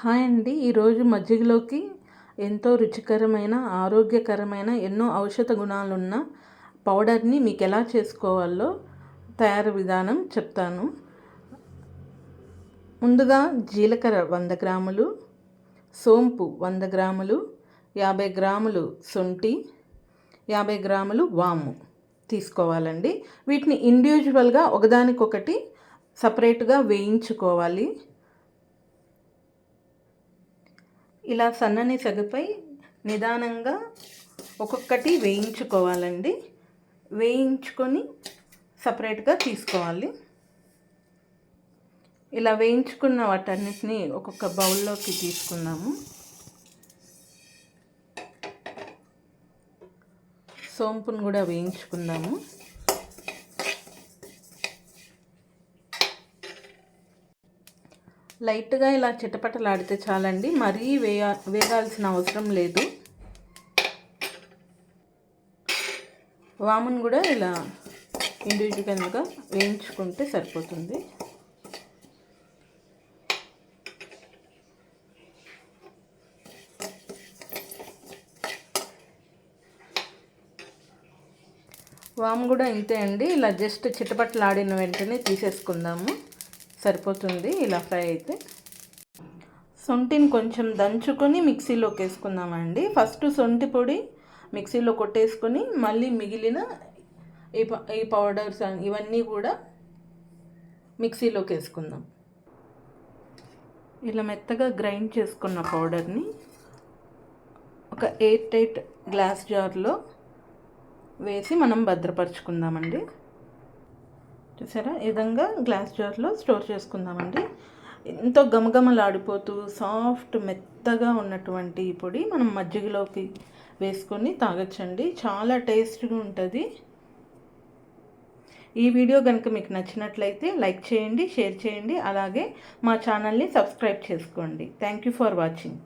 Hi అండి. ఈరోజు మజ్జిగలోకి ఎంతో రుచికరమైన ఆరోగ్యకరమైన ఎన్నో ఔషధ గుణాలున్న పౌడర్ని మీకు ఎలా చేసుకోవాలో తయారు విధానం చెప్తాను. ముందుగా జీలకర్ర 100 గ్రాములు, సోంపు 100 గ్రాములు, 50 గ్రాములు శొంఠి, 50 గ్రాములు వాము తీసుకోవాలండి. వీటిని ఇండివిజువల్గా ఒకదానికొకటి సపరేట్గా వేయించుకోవాలి. ఇలా సన్నని సెగపై నిదానంగా ఒక్కొక్కటి వేయించుకోవాలండి. వేయించుకొని సపరేట్గా తీసుకోవాలి. ఇలా వేయించుకున్న వాటన్నిటిని ఒక్కొక్క బౌల్లోకి తీసుకుందాము. సోంపును కూడా వేయించుకుందాము. లైట్గా ఇలా చిటపటలాడితే చాలండి, మరీ వేగాల్సిన అవసరం లేదు. వామును కూడా ఇలా ఇండివిజువల్గా వేయించుకుంటే సరిపోతుంది. వాము కూడా ఇంతే అండి, ఇలా జస్ట్ చిటపటలాడిన వెంటనే తీసేసుకుందాము, సరిపోతుంది ఇలా ఫ్రై అయితే. శొంఠిని కొంచెం దంచుకొని మిక్సీలోకి వేసుకుందామండి. ఫస్ట్ శొంఠి పొడి మిక్సీలో కొట్టేసుకొని మళ్ళీ మిగిలిన ఈ పౌడర్స్ ఇవన్నీ కూడా మిక్సీలోకి వేసుకుందాం. ఇలా మెత్తగా గ్రైండ్ చేసుకున్న పౌడర్ని ఒక ఎయిర్ టైట్ గ్లాస్ జార్లో వేసి మనం భద్రపరుచుకుందామండి. చూసారా, ఈ విధంగా గ్లాస్ జార్లో స్టోర్ చేసుకుందామండి. ఎంతో గమగమలాడిపోతూ సాఫ్ట్ మెత్తగా ఉన్నటువంటి ఈ పొడి మనం మజ్జిగలోకి వేసుకొని తాగొచ్చండి. చాలా టేస్ట్గా ఉంటుంది. ఈ వీడియో కనుక మీకు నచ్చినట్లయితే లైక్ చేయండి, షేర్ చేయండి, అలాగే మా ఛానల్ని సబ్స్క్రైబ్ చేసుకోండి. Thank you for watching.